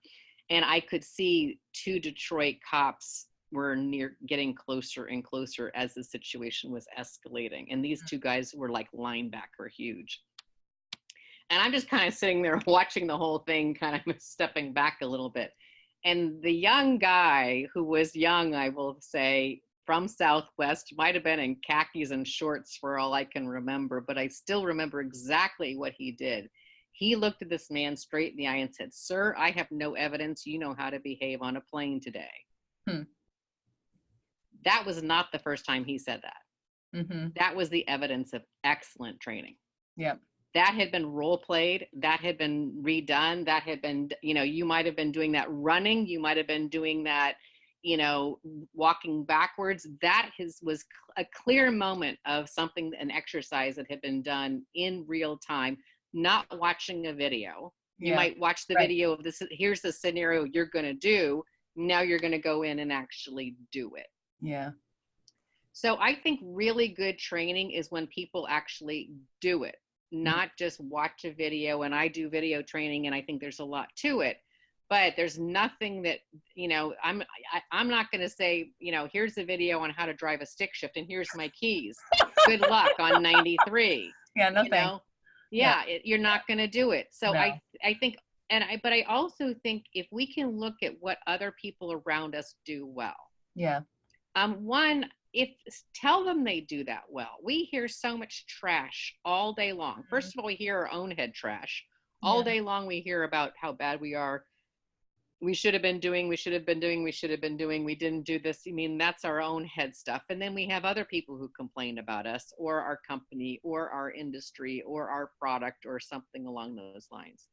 And I could see two Detroit cops were getting closer and closer as the situation was escalating. And these two guys were like linebacker huge. And I'm just kind of sitting there watching the whole thing, kind of stepping back a little bit. And the young guy, who was young, I will say, from Southwest, might have been in khakis and shorts for all I can remember, but I still remember exactly what he did. He looked at this man straight in the eye and said, "Sir, I have no evidence you know how to behave on a plane today." That was not the first time he said that. That was the evidence of excellent training. Yep. That had been role played, that had been redone, that had been, you might have been doing that running, you might have been doing that, walking backwards. That was a clear moment of something, an exercise that had been done in real time, not watching a video. You might watch the video of this, here's the scenario you're going to do. Now you're going to go in and actually do it. Yeah. So I think really good training is when people actually do it, not just watch a video. And I do video training, and I think there's a lot to it, but there's nothing that, I'm not going to say, here's a video on how to drive a stick shift and here's my keys. Good luck on 93. Yeah, nothing. You're not going to do it. So No. I think, but I also think if we can look at what other people around us do well. Yeah. One, tell them they do that well. We hear so much trash all day long. First of all, we hear our own head trash. All day long we hear about how bad we are. We should have been doing, we should have been doing, we should have been doing, we didn't do this. I mean, that's our own head stuff. And then we have other people who complain about us or our company or our industry or our product or something along those lines.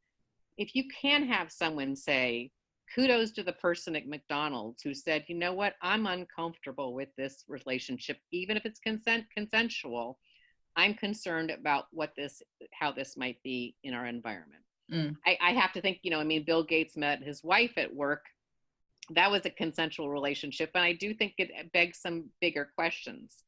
If you can have someone say, kudos to the person at McDonald's who said, you know what, I'm uncomfortable with this relationship, even if it's consensual. I'm concerned about how this might be in our environment. I have to think, Bill Gates met his wife at work. That was a consensual relationship. And I do think it begs some bigger questions,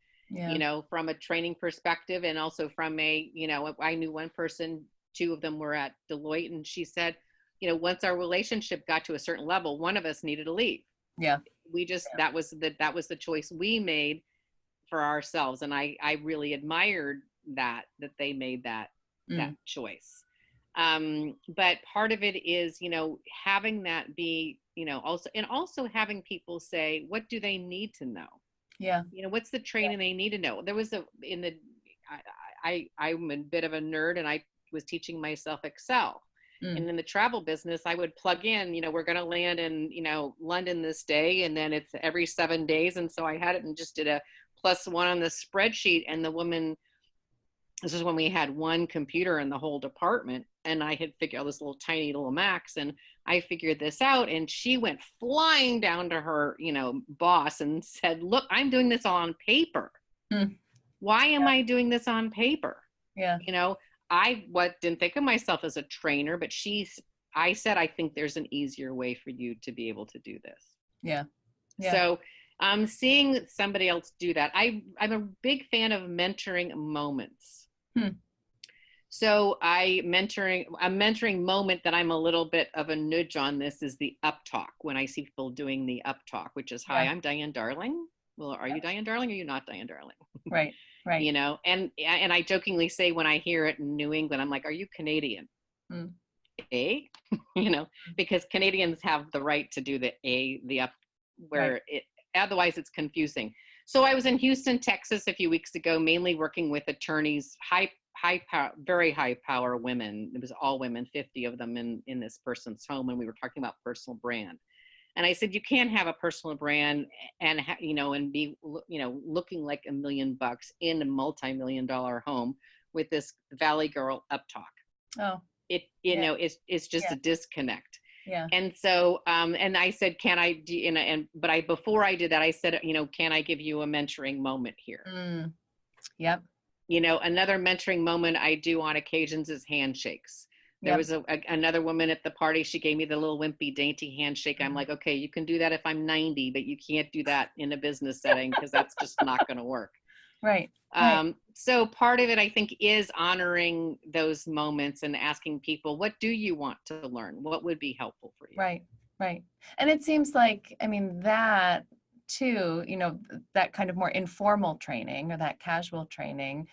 from a training perspective, and also from I knew one person, two of them were at Deloitte, and she said, once our relationship got to a certain level, one of us needed to leave. Yeah. That was the choice we made for ourselves. And I really admired that they made that choice. But part of it is, having that be, also having people say, what do they need to know? Yeah. What's the training they need to know? There was I'm a bit of a nerd, and I was teaching myself Excel. Mm. And in the travel business, I would plug in, we're going to land in, London this day, and then it's every 7 days. And so I had it and just did a +1 on the spreadsheet. And the woman, this is when we had one computer in the whole department, and I had figured out this little tiny little Macs, and I figured this out, and she went flying down to her, boss and said, "Look, I'm doing this all on paper. Mm. Why am I doing this on paper?" Yeah. I didn't think of myself as a trainer, but I said, "I think there's an easier way for you to be able to do this." Yeah. Yeah. So seeing somebody else do that, I'm a big fan of mentoring moments. So a mentoring moment that I'm a little bit of a nudge on this is the up talk. When I see people doing the up talk, which is, "Hi, I'm Diane Darling." Well, are you Diane Darling or are you not Diane Darling? Right. Right. And I jokingly say when I hear it in New England, I'm like, "Are you Canadian?" Eh? Because Canadians have the right to do the up, where otherwise it's confusing. So I was in Houston, Texas a few weeks ago, mainly working with attorneys, high power, very high power women. It was all women, 50 of them in this person's home. And we were talking about personal brand. And I said, you can't have a personal brand and be, looking like $1 million in a multi-million-dollar home with this Valley Girl up talk. Oh, it's just a disconnect. Yeah. And so, and I said, can I do, before I did that, I said, can I give you a mentoring moment here? Yep. Another mentoring moment I do on occasions is handshakes. There was another woman at the party. She gave me the little wimpy, dainty handshake. I'm like, okay, you can do that if I'm 90, but you can't do that in a business setting because that's just not going to work. Right. So part of it, I think, is honoring those moments and asking people, what do you want to learn? What would be helpful for you? Right. Right. And it seems like, that too, that kind of more informal training or that casual training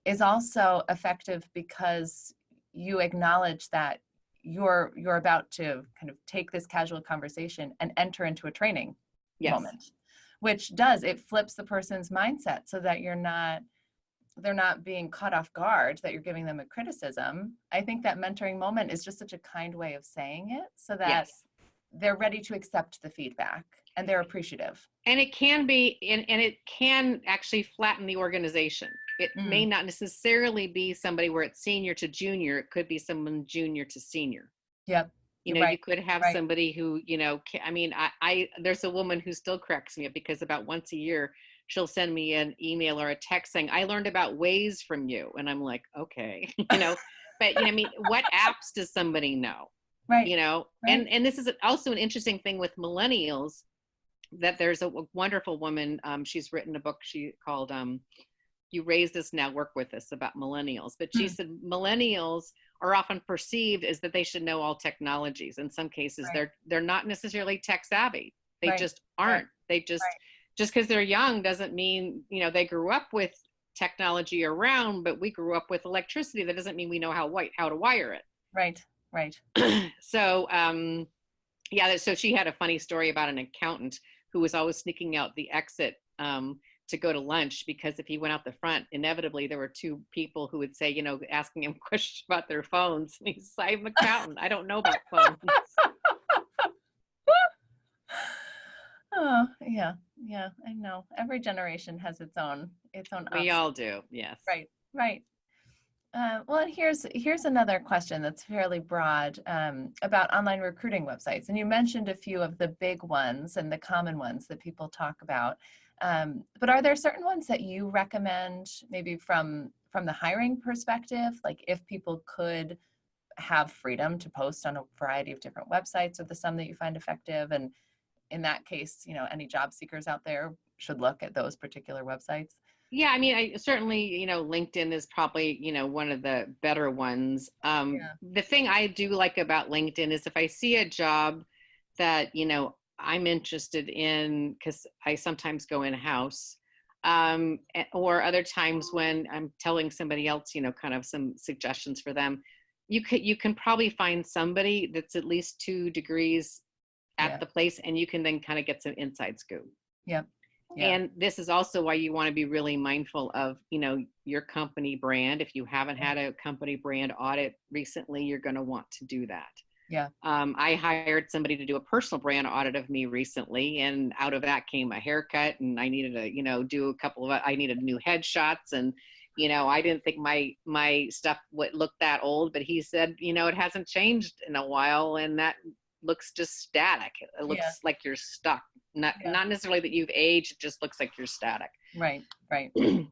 is also effective because you acknowledge that you're about to kind of take this casual conversation and enter into a training moment, which it flips the person's mindset so that they're not being caught off guard, that you're giving them a criticism. I think that mentoring moment is just such a kind way of saying it so that they're ready to accept the feedback and they're appreciative. And it can be, and it can actually flatten the organization. It may not necessarily be somebody where it's senior to junior. It could be someone junior to senior. Yep. You could have somebody who, there's a woman who still cracks me up because about once a year, she'll send me an email or a text saying, "I learned about Waze from you." And I'm like, okay, but what apps does somebody know? Right. And this is also an interesting thing with millennials, that there's a wonderful woman. She's written a book she called, "You Raised Us, Now Work With Us," about millennials. But she said millennials are often perceived as that they should know all technologies. In some cases, they're not necessarily tech savvy. They just aren't. They just because they're young doesn't mean, they grew up with technology around, but we grew up with electricity. That doesn't mean we know how to wire it. Right. So, so she had a funny story about an accountant who was always sneaking out the exit to go to lunch, because if he went out the front, inevitably there were two people who would say, asking him questions about their phones. And he's like, "I'm an accountant. I don't know about phones." Oh, yeah. I know. Every generation has its own. We all do. Yes. Right. Well, and here's another question that's fairly broad about online recruiting websites. And you mentioned a few of the big ones and the common ones that people talk about. But are there certain ones that you recommend, maybe from the hiring perspective, like if people could have freedom to post on a variety of different websites, or some that you find effective? And in that case, any job seekers out there should look at those particular websites? Yeah, I certainly, LinkedIn is probably, one of the better ones. The thing I do like about LinkedIn is if I see a job that, I'm interested in, because I sometimes go in-house, or other times when I'm telling somebody else, kind of some suggestions for them, you can probably find somebody that's at least 2 degrees at the place, and you can then kind of get some inside scoop. Yep. Yeah. And this is also why you want to be really mindful of, your company brand. If you haven't had a company brand audit recently, you're going to want to do that. Yeah. I hired somebody to do a personal brand audit of me recently, and out of that came a haircut, and I needed to, do I needed new headshots, and I didn't think my stuff would look that old, but he said, it hasn't changed in a while, and that looks just static. It looks Yeah. like you're stuck. Not Yeah. not necessarily that you've aged, it just looks like you're static. Right. Right.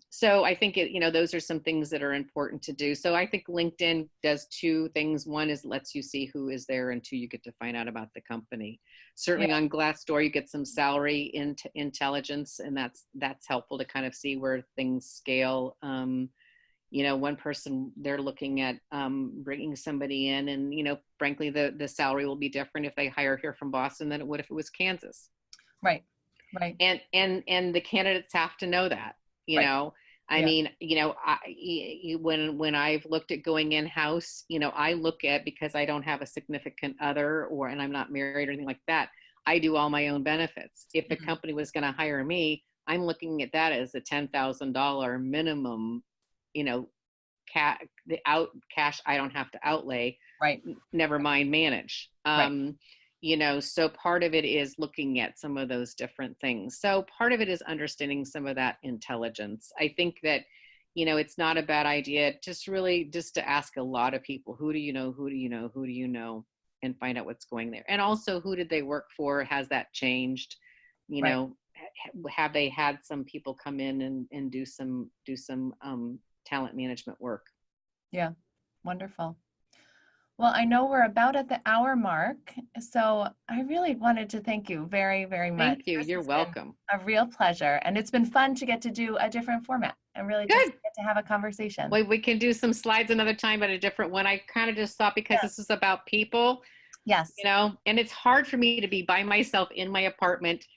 So I think those are some things that are important to do. So I think LinkedIn does two things. One is lets you see who is there, and two, you get to find out about the company. Certainly Yeah. on Glassdoor, you get some salary intelligence, and that's helpful to kind of see where things scale. One person, they're looking at bringing somebody in, and frankly, the salary will be different if they hire here from Boston than it would if it was Kansas. Right. Right. And the candidates have to know that. Right. I Yeah. mean, when I've looked at going in-house, I look at, because I don't have a significant other, and I'm not married or anything like that, I do all my own benefits. If the Mhm. company was going to hire me, I'm looking at that as a $10,000 minimum, cash I don't have to outlay, Right. never mind manage. Right. So part of it is looking at some of those different things. So part of it is understanding some of that intelligence. I think that, it's not a bad idea just to ask a lot of people, who do you know, who do you know, who do you know, and find out what's going there. And also, who did they work for? Has that changed? Right. Have they had some people come in and do some talent management work? Yeah. Wonderful. Well, I know we're about at the hour mark, so I really wanted to thank you very, very much. Thank you. This You're has been welcome. a real pleasure, and it's been fun to get to do a different format and really just Good. get to have a conversation. Well, we can do some slides another time, but a different one. I kind of just thought, because Yeah. this is about people, Yes. and it's hard for me to be by myself in my apartment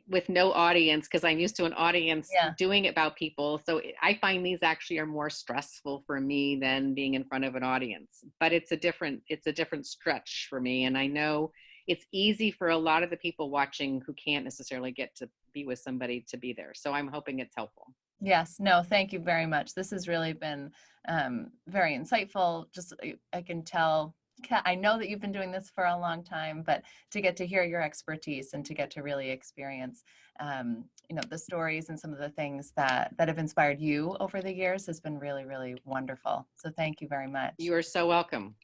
with no audience, because I'm used to an audience Yeah. doing it about people. So I find these actually are more stressful for me than being in front of an audience. But it's a different stretch for me, and I know it's easy for a lot of the people watching who can't necessarily get to be with somebody to be there. So I'm hoping it's helpful. Yes. No, thank you very much. This has really been very insightful. Just I can tell. I know that you've been doing this for a long time, but to get to hear your expertise and to get to really experience, the stories and some of the things that have inspired you over the years has been really, really wonderful. So thank you very much. You are so welcome.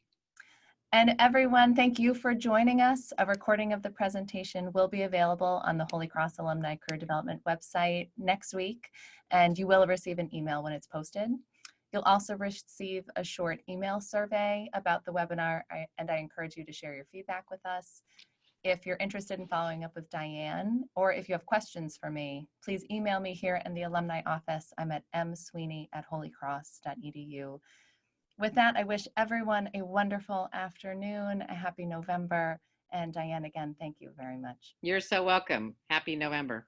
And everyone, thank you for joining us. A recording of the presentation will be available on the Holy Cross Alumni Career Development website next week, and you will receive an email when it's posted. You'll also receive a short email survey about the webinar, and I encourage you to share your feedback with us. If you're interested in following up with Diane, or if you have questions for me, please email me here in the alumni office. I'm at msweeney@holycross.edu. With that, I wish everyone a wonderful afternoon, a happy November, and Diane, again, thank you very much. You're so welcome. Happy November.